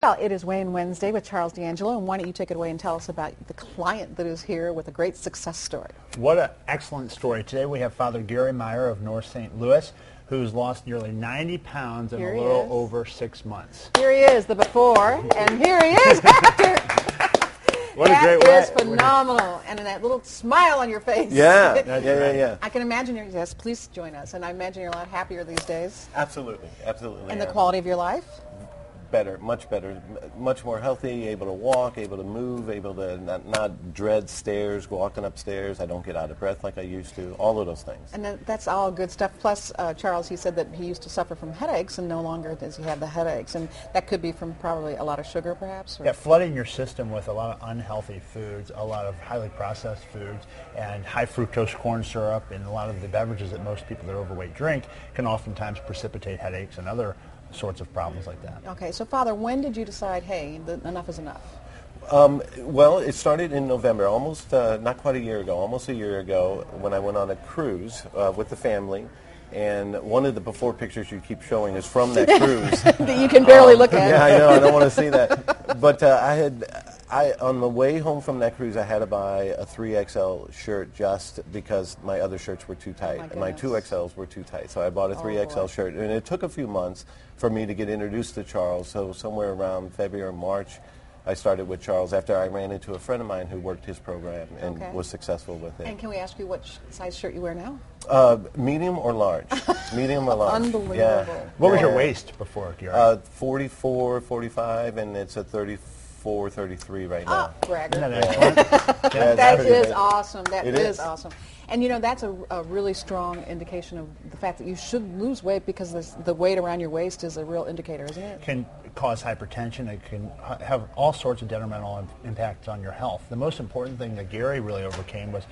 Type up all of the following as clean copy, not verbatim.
Well, it is Wayne Wednesday with Charles D'Angelo, and why don't you take it away and tell us about the client that is here with a great success story. What an excellent story. Today we have Father Gary Meyer of North St. Louis, who's lost nearly 90 pounds in a little over 6 months. Here he is, the before, and here he is after. What a great way. That is phenomenal, and that little smile on your face. Yeah, yeah. I can imagine yes, please join us, and I imagine you're a lot happier these days. Absolutely. And the quality of your life? Better, much more healthy, able to walk, able to move, able to not dread stairs, walking upstairs. I don't get out of breath like I used to, all of those things. And that's all good stuff. Plus, Charles, he said that he used to suffer from headaches, and no longer does he have the headaches. And that could be from probably a lot of sugar, perhaps? Or? Yeah, flooding your system with a lot of unhealthy foods, a lot of highly processed foods, and high fructose corn syrup, and a lot of the beverages that most people that are overweight drink can oftentimes precipitate headaches and other sorts of problems like that. Okay, so Father, when did you decide, hey, enough is enough? Well, it started in November, almost not quite a year ago, almost a year ago, when I went on a cruise with the family. And one of the before pictures you keep showing is from that cruise. That you can barely look at. Yeah, I know. I don't want to see that. But on the way home from that cruise, I had to buy a 3XL shirt just because my other shirts were too tight. My 2XLs were too tight. So I bought a 3XL shirt. And it took a few months for me to get introduced to Charles. So somewhere around February or March, I started with Charles after I ran into a friend of mine who worked his program and was successful with it. And can we ask you what size shirt you wear now? Medium or large. Medium or large. Unbelievable. Yeah. What was your waist before, Gary? 44, 45, and it's a 34, 33 right now. Oh, bragger. Isn't that excellent? That is awesome. That It is is awesome. And you know, that's a really strong indication of the fact that you should lose weight, because the weight around your waist is a real indicator, isn't it? Can cause hypertension. It can have all sorts of detrimental impacts on your health. The most important thing that Gary really overcame was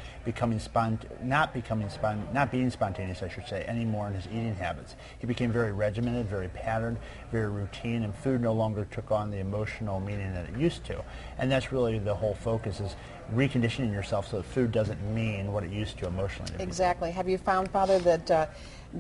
not being spontaneous, I should say, anymore in his eating habits. He became very regimented, very patterned, very routine, and food no longer took on the emotional meaning that it used to. And that's really the whole focus, is reconditioning yourself so that food doesn't mean what it used to emotionally. Exactly. Have you found, Father, that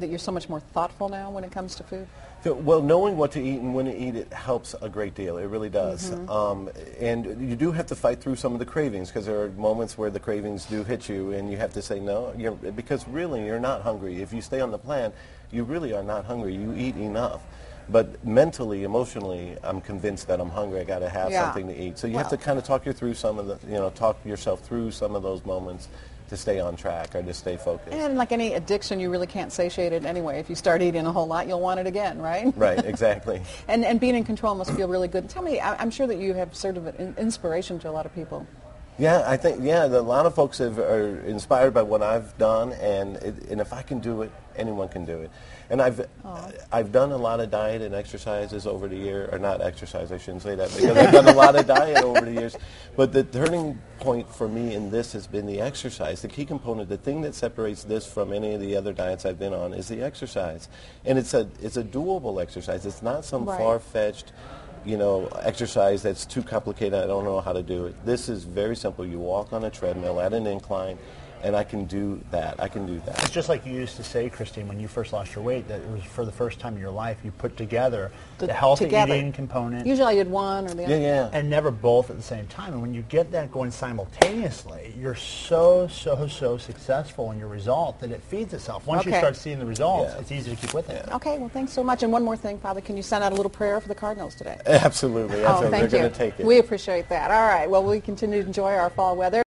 you're so much more thoughtful now when it comes to food? Well, knowing what to eat and when to eat it helps a great deal. It really does. And you do have to fight through some of the cravings, because there are moments where the cravings do hit you and you have to say no, because really you're not hungry. If you stay on the plan, you really are not hungry. You eat enough. But mentally, emotionally, I'm convinced that I'm hungry. I got to have something to eat. So you have to kind of talk yourself through some of those moments to stay on track or to stay focused. And like any addiction, you really can't satiate it anyway. If you start eating a whole lot, you'll want it again, right? Right, exactly. And being in control must feel really good. Tell me, I'm sure that you have sort of an inspiration to a lot of people. Yeah, I think, a lot of folks are inspired by what I've done, and if I can do it, anyone can do it. And I've done a lot of diet and exercises over the year, or not exercise, I shouldn't say that, because I've done a lot of diet over the years. But the turning point for me in this has been the exercise. The key component, the thing that separates this from any of the other diets I've been on, is the exercise. And it's a doable exercise. It's not some far-fetched exercise that's too complicated. I don't know how to do it. This is very simple. You walk on a treadmill at an incline, and I can do that. It's just like you used to say, Christine, when you first lost your weight, that it was for the first time in your life you put together the healthy eating component. Usually I did one or the other. Yeah. And never both at the same time. And when you get that going simultaneously, you're so successful in your result that it feeds itself. Once you start seeing the results, it's easy to keep with it. Okay, well, thanks so much. And one more thing, Father, can you send out a little prayer for the Cardinals today? Absolutely. Oh, thank you. They're going to take it. We appreciate that. All right, well, we continue to enjoy our fall weather.